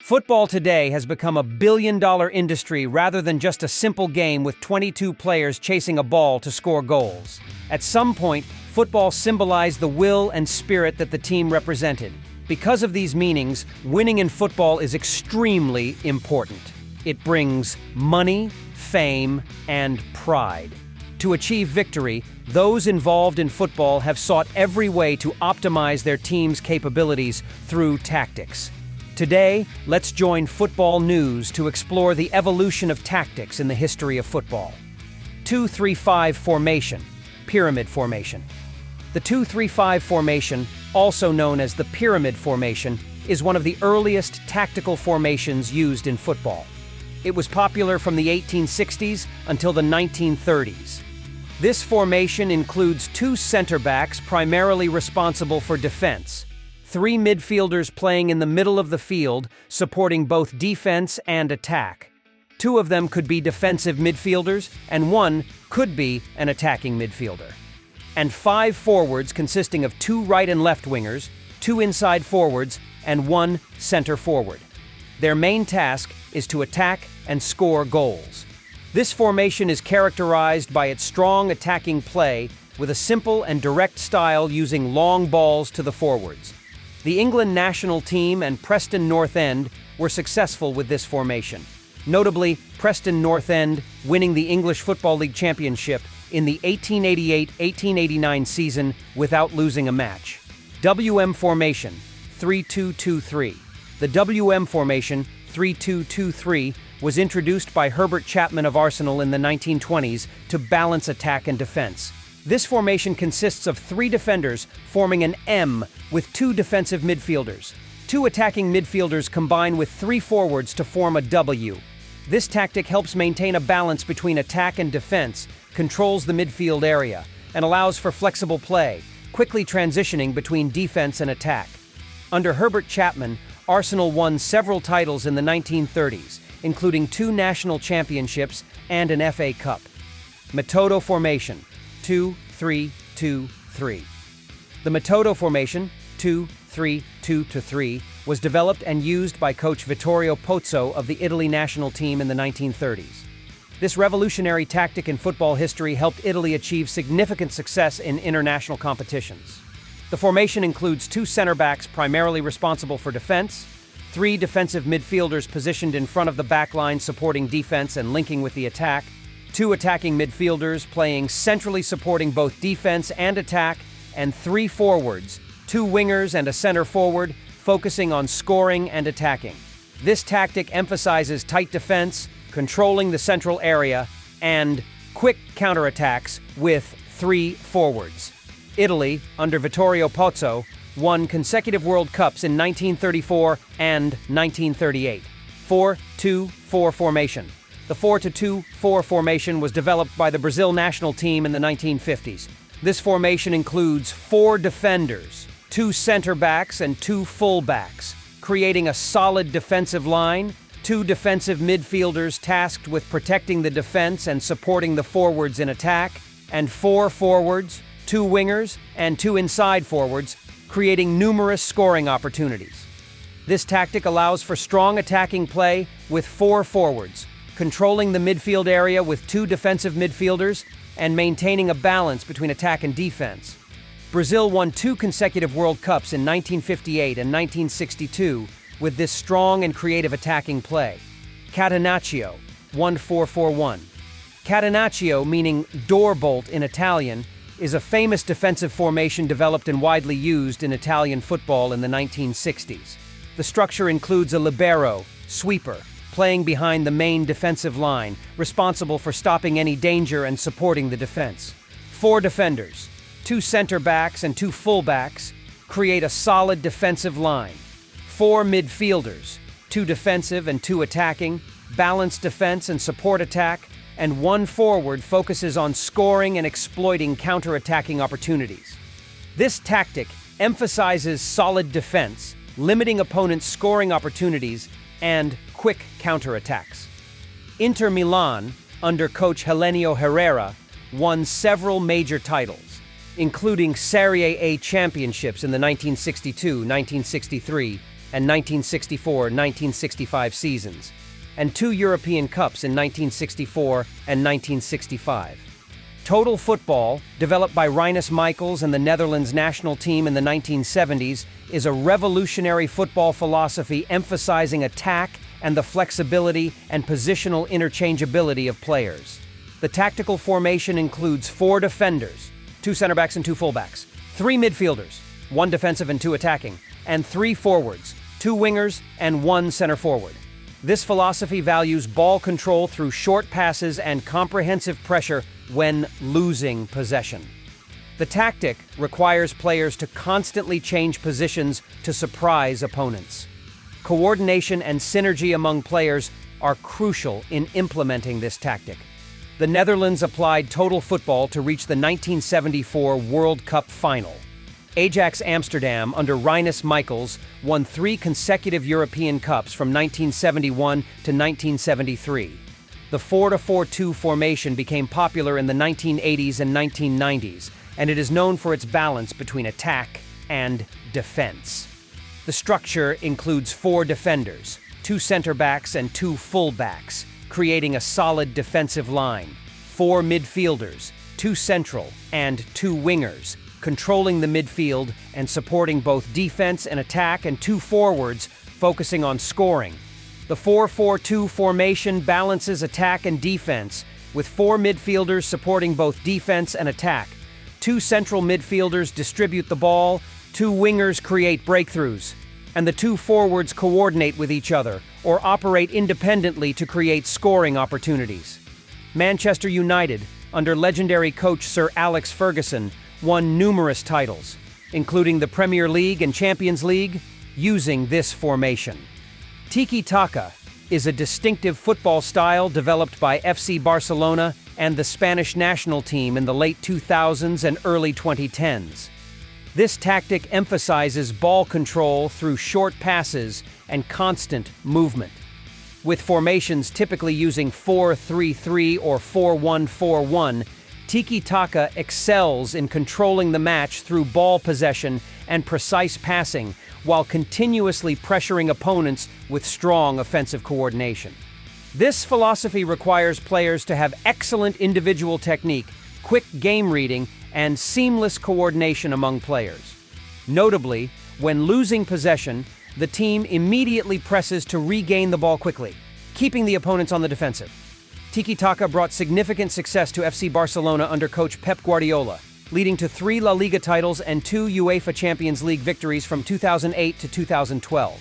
Football today has become a billion-dollar industry rather than just a simple game with 22 players chasing a ball to score goals. At some point, football symbolized the will and spirit that the team represented. Because of these meanings, winning in football is extremely important. It brings money, fame, and pride. To achieve victory, those involved in football have sought every way to optimize their team's capabilities through tactics. Today, let's join Football News to explore the evolution of tactics in the history of football. 2-3-5 formation, pyramid formation. The 2-3-5 formation, also known as the pyramid formation, is one of the earliest tactical formations used in football. It was popular from the 1860s until the 1930s. This formation includes two center backs primarily responsible for defense, three midfielders playing in the middle of the field, supporting both defense and attack. Two of them could be defensive midfielders, and one could be an attacking midfielder. And five forwards consisting of two right and left wingers, two inside forwards, and one center forward. Their main task is to attack and score goals. This formation is characterized by its strong attacking play with a simple and direct style using long balls to the forwards. The England national team and Preston North End were successful with this formation. Notably, Preston North End winning the English Football League Championship in the 1888-1889 season without losing a match. WM formation, 3-2-2-3. The WM formation, 3-2-2-3, was introduced by Herbert Chapman of Arsenal in the 1920s to balance attack and defense. This formation consists of three defenders forming an M with two defensive midfielders. Two attacking midfielders combine with three forwards to form a W. This tactic helps maintain a balance between attack and defense, controls the midfield area, and allows for flexible play, quickly transitioning between defense and attack. Under Herbert Chapman, Arsenal won several titles in the 1930s, including two national championships and an FA Cup. Metodo formation, 2-3-2-3. The Metodo formation, 2-3-2-3, was developed and used by coach Vittorio Pozzo of the Italy national team in the 1930s. This revolutionary tactic in football history helped Italy achieve significant success in international competitions. The formation includes two center backs primarily responsible for defense, three defensive midfielders positioned in front of the back line supporting defense and linking with the attack, two attacking midfielders playing centrally supporting both defense and attack, and three forwards, two wingers and a center forward, focusing on scoring and attacking. This tactic emphasizes tight defense, controlling the central area, and quick counterattacks with three forwards. Italy, under Vittorio Pozzo, won consecutive World Cups in 1934 and 1938. 4-2-4 formation. The 4-2-4 formation was developed by the Brazil national team in the 1950s. This formation includes four defenders, two center backs, and two full backs, creating a solid defensive line, two defensive midfielders tasked with protecting the defense and supporting the forwards in attack, and four forwards, two wingers, and two inside forwards, creating numerous scoring opportunities. This tactic allows for strong attacking play with four forwards, controlling the midfield area with two defensive midfielders, and maintaining a balance between attack and defense. Brazil won two consecutive World Cups in 1958 and 1962 with this strong and creative attacking play. Catenaccio, 1-4-4-1. Catenaccio, meaning door bolt in Italian, is a famous defensive formation developed and widely used in Italian football in the 1960s. The structure includes a libero, sweeper, playing behind the main defensive line, responsible for stopping any danger and supporting the defense. Four defenders, two center backs and two full backs, create a solid defensive line. Four midfielders, two defensive and two attacking, balance defense and support attack, and one forward focuses on scoring and exploiting counter-attacking opportunities. This tactic emphasizes solid defense, limiting opponents' scoring opportunities, and quick counterattacks. Inter Milan, under coach Helenio Herrera, won several major titles, including Serie A championships in the 1962, 1963, and 1964-1965 seasons, and 2 European Cups in 1964 and 1965. Total football, developed by Rinus Michels and the Netherlands national team in the 1970s, is a revolutionary football philosophy emphasizing attack and the flexibility and positional interchangeability of players. The tactical formation includes 4 defenders, 2 center backs and 2 fullbacks, 3 midfielders, 1 defensive and 2 attacking, and 3 forwards, 2 wingers and 1 center forward. This philosophy values ball control through short passes and comprehensive pressure when losing possession. The tactic requires players to constantly change positions to surprise opponents. Coordination and synergy among players are crucial in implementing this tactic. The Netherlands applied total football to reach the 1974 World Cup final. Ajax Amsterdam, under Rinus Michels, won 3 consecutive European Cups from 1971 to 1973. The 4-4-2 formation became popular in the 1980s and 1990s, and it is known for its balance between attack and defense. The structure includes 4 defenders, 2 center backs and 2 full backs, creating a solid defensive line, 4 midfielders, 2 central and 2 wingers, controlling the midfield and supporting both defense and attack, and 2 forwards focusing on scoring. The 4-4-2 formation balances attack and defense, with 4 midfielders supporting both defense and attack. 2 central midfielders distribute the ball, 2 wingers create breakthroughs, and the 2 forwards coordinate with each other or operate independently to create scoring opportunities. Manchester United, under legendary coach Sir Alex Ferguson, won numerous titles, including the Premier League and Champions League, using this formation. Tiki-taka is a distinctive football style developed by FC Barcelona and the Spanish national team in the late 2000s and early 2010s. This tactic emphasizes ball control through short passes and constant movement. With formations typically using 4-3-3 or 4-1-4-1, Tiki-taka excels in controlling the match through ball possession and precise passing, while continuously pressuring opponents with strong offensive coordination. This philosophy requires players to have excellent individual technique, quick game reading, and seamless coordination among players. Notably, when losing possession, the team immediately presses to regain the ball quickly, keeping the opponents on the defensive. Tiki-taka brought significant success to FC Barcelona under coach Pep Guardiola, leading to 3 La Liga titles and 2 UEFA Champions League victories from 2008 to 2012.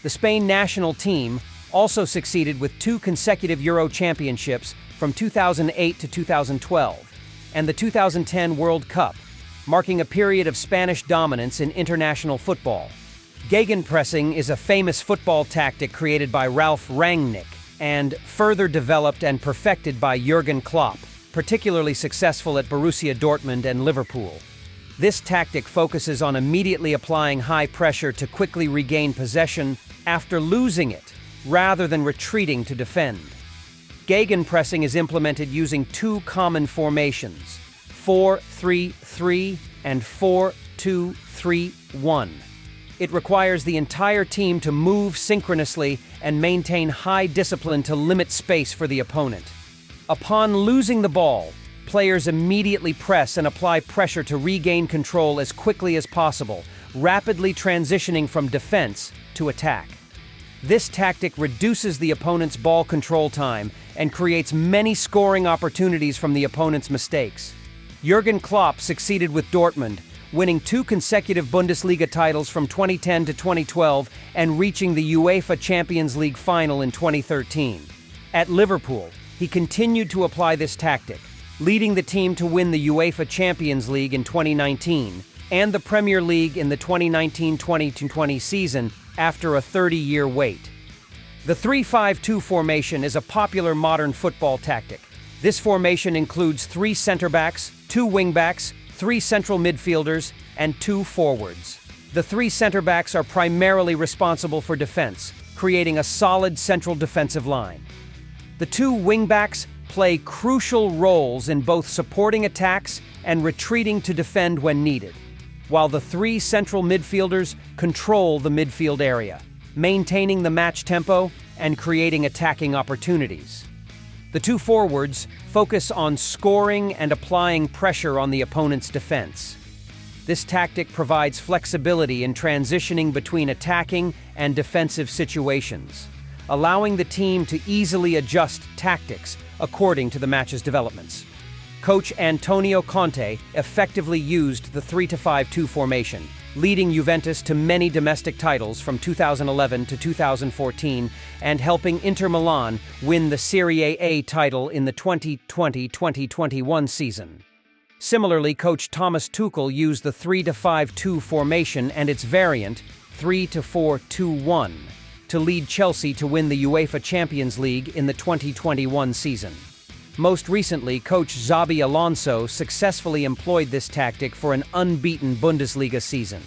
The Spain national team also succeeded with 2 consecutive Euro championships from 2008 to 2012, and the 2010 World Cup, marking a period of Spanish dominance in international football. Gegenpressing is a famous football tactic created by Ralf Rangnick and further developed and perfected by Jurgen Klopp, particularly successful at Borussia Dortmund and Liverpool. This tactic focuses on immediately applying high pressure to quickly regain possession after losing it, rather than retreating to defend. Gegenpressing is implemented using 2 common formations, 4-3-3 and 4-2-3-1. It requires the entire team to move synchronously and maintain high discipline to limit space for the opponent. Upon losing the ball, players immediately press and apply pressure to regain control as quickly as possible, rapidly transitioning from defense to attack. This tactic reduces the opponent's ball control time and creates many scoring opportunities from the opponent's mistakes. Jurgen Klopp succeeded with Dortmund, winning 2 consecutive Bundesliga titles from 2010 to 2012 and reaching the UEFA Champions League final in 2013. At Liverpool, he continued to apply this tactic, leading the team to win the UEFA Champions League in 2019 and the Premier League in the 2019-2020 season after a 30-year wait. The 3-5-2 formation is a popular modern football tactic. This formation includes 3 center backs, 2 wing backs, 3 central midfielders, and 2 forwards. The 3 center backs are primarily responsible for defense, creating a solid central defensive line. The 2 wing backs play crucial roles in both supporting attacks and retreating to defend when needed, while the 3 central midfielders control the midfield area. maintaining the match tempo and creating attacking opportunities. The two forwards focus on scoring and applying pressure on the opponent's defense. This tactic provides flexibility in transitioning between attacking and defensive situations, allowing the team to easily adjust tactics according to the match's developments. Coach Antonio Conte effectively used the 3-5-2 formation, leading Juventus to many domestic titles from 2011 to 2014 and helping Inter Milan win the Serie A title in the 2020-2021 season. Similarly, coach Thomas Tuchel used the 3-5-2 formation and its variant, 3-4-2-1, to lead Chelsea to win the UEFA Champions League in the 2021 season. Most recently, coach Xabi Alonso successfully employed this tactic for an unbeaten Bundesliga season.